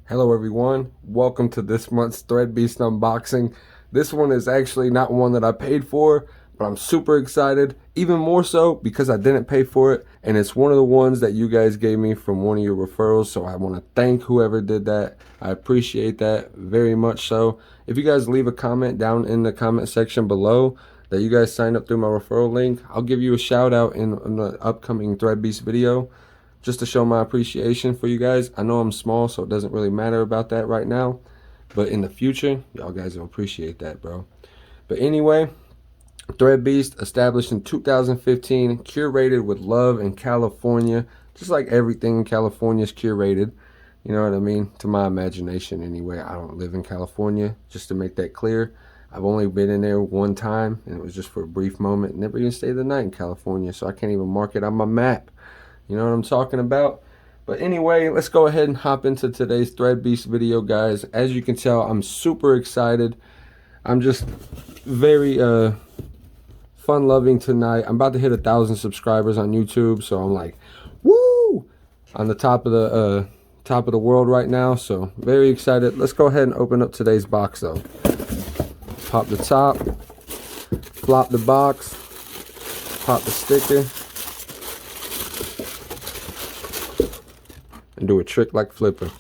Hello everyone, welcome to this month's Threadbeast unboxing. This one is actually not one that I paid for, but I'm super excited, even more so because I didn't pay for it, and it's one of the ones that you guys gave me from one of your referrals, so I want to thank whoever did that. I appreciate that very much so. If you guys leave a comment down in the comment section below that you guys signed up through my referral link, I'll give you a shout out in the upcoming Threadbeast video, just to show my appreciation for you guys. I know I'm small, so it doesn't really matter about that right now, but in the future, y'all guys will appreciate that, bro. But anyway, Threadbeast, established in 2015, curated with love in California, just like everything in California is curated. You know what I mean? To my imagination anyway. I don't live in California, just to make that clear. I've only been in there one time, and it was just for a brief moment. Never even stayed the night in California, so I can't even mark it on my map. You know what I'm talking about? But anyway, let's go ahead and hop into today's Threadbeast video, guys. As you can tell, I'm super excited. I'm just very fun-loving tonight. I'm about to hit 1,000 subscribers on YouTube, so I'm like, woo! On the top of the world right now, so very excited. Let's go ahead and open up today's box, though. Pop the top, flop the box, pop the sticker, and do a trick like flipper.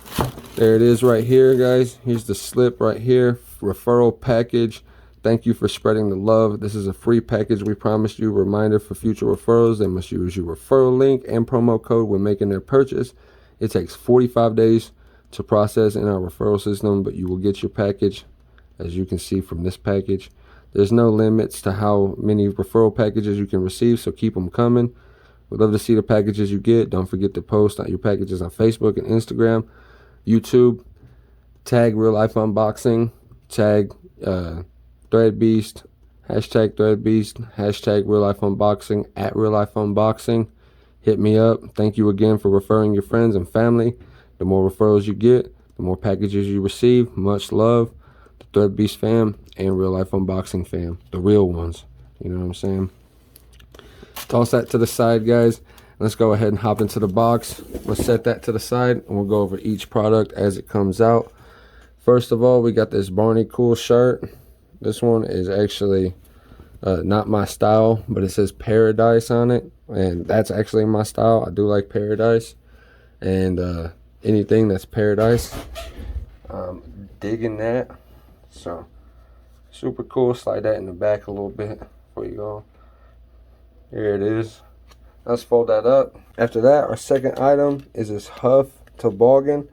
There it is right here, guys. Here's the slip right here. Referral package. Thank you for spreading the love. This is a free package we promised you. Reminder for future referrals, they must use your referral link and promo code when making their purchase. It takes 45 days to process in our referral system, but you will get your package, as you can see from this package. There's no limits to how many referral packages you can receive, so keep them coming. We'd love to see the packages you get. Don't forget to post your packages on Facebook and Instagram, YouTube. Tag Real Life Unboxing. Tag Threadbeast. Hashtag Threadbeast. Hashtag Real Life Unboxing. At Real Life Unboxing. Hit me up. Thank you again for referring your friends and family. The more referrals you get, the more packages you receive. Much love. The Threadbeast fam and Real Life Unboxing fam. The real ones. You know what I'm saying? Toss that to the side, guys. Let's go ahead and hop into the box. Let's set that to the side, and we'll go over each product as it comes out. First of all, we got this Barney Cool shirt. This one is actually not my style, but it says Paradise on it, and that's actually my style. I do like Paradise, and anything that's Paradise, digging that. So super cool. Slide that in the back a little bit before you go. Here it is. Let's fold that up. After that, our second item is this Huff toboggan.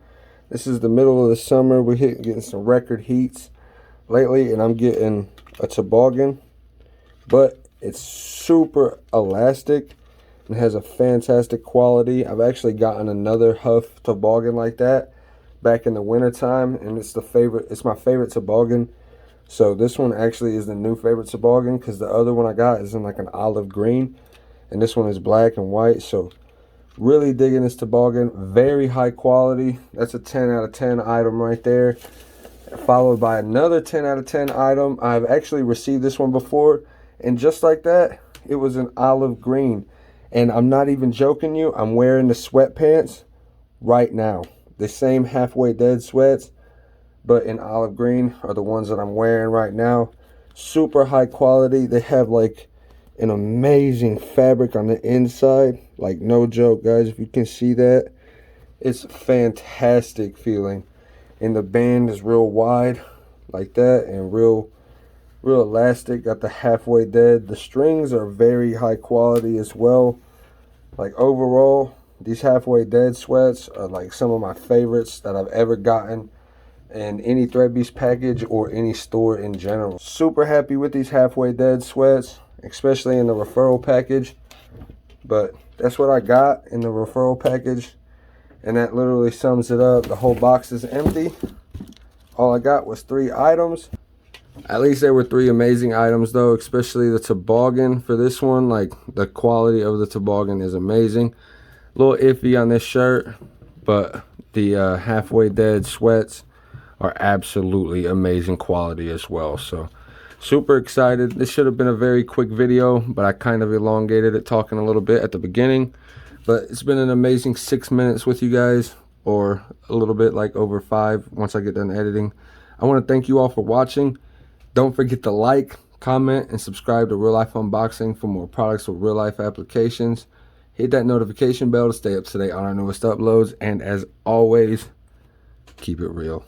This is the middle of the summer. We're getting some record heats lately, and I'm getting a toboggan, but it's super elastic and has a fantastic quality. I've actually gotten another Huff toboggan like that back in the winter time, and it's my favorite toboggan. So this one actually is the new favorite toboggan, because the other one I got is in like an olive green, and this one is black and white. So really digging this toboggan. Very high quality. That's a 10 out of 10 item right there, followed by another 10 out of 10 item. I've actually received this one before, and just like that, it was an olive green. And I'm not even joking you, I'm wearing the sweatpants right now. The same Halfway Dead sweats, but in olive green, are the ones that I'm wearing right now. Super high quality. They have like an amazing fabric on the inside, like no joke, guys. If you can see that, it's fantastic feeling. And the band is real wide like that, and real elastic. Got the Halfway Dead. The strings are very high quality as well. Like overall, these Halfway Dead sweats are like some of my favorites that I've ever gotten in any Threadbeast package or any store in general. Super happy with these Halfway Dead sweats, especially in the referral package. But that's what I got in the referral package, and that literally sums it up. The whole box is empty. All I got was 3 items. At least there were 3 amazing items though, especially the toboggan for this one. Like, the quality of the toboggan is amazing. A little iffy on this shirt, but the Halfway Dead sweats are absolutely amazing quality as well. So super excited. This should have been a very quick video, but I kind of elongated it talking a little bit at the beginning. But it's been an amazing 6 minutes with you guys. or a little bit, like over 5 once I get done editing. I want to thank you all for watching. Don't forget to like, comment, and subscribe to Real Life Unboxing for more products with real life applications. Hit that notification bell to stay up to date on our newest uploads. And as always, keep it real.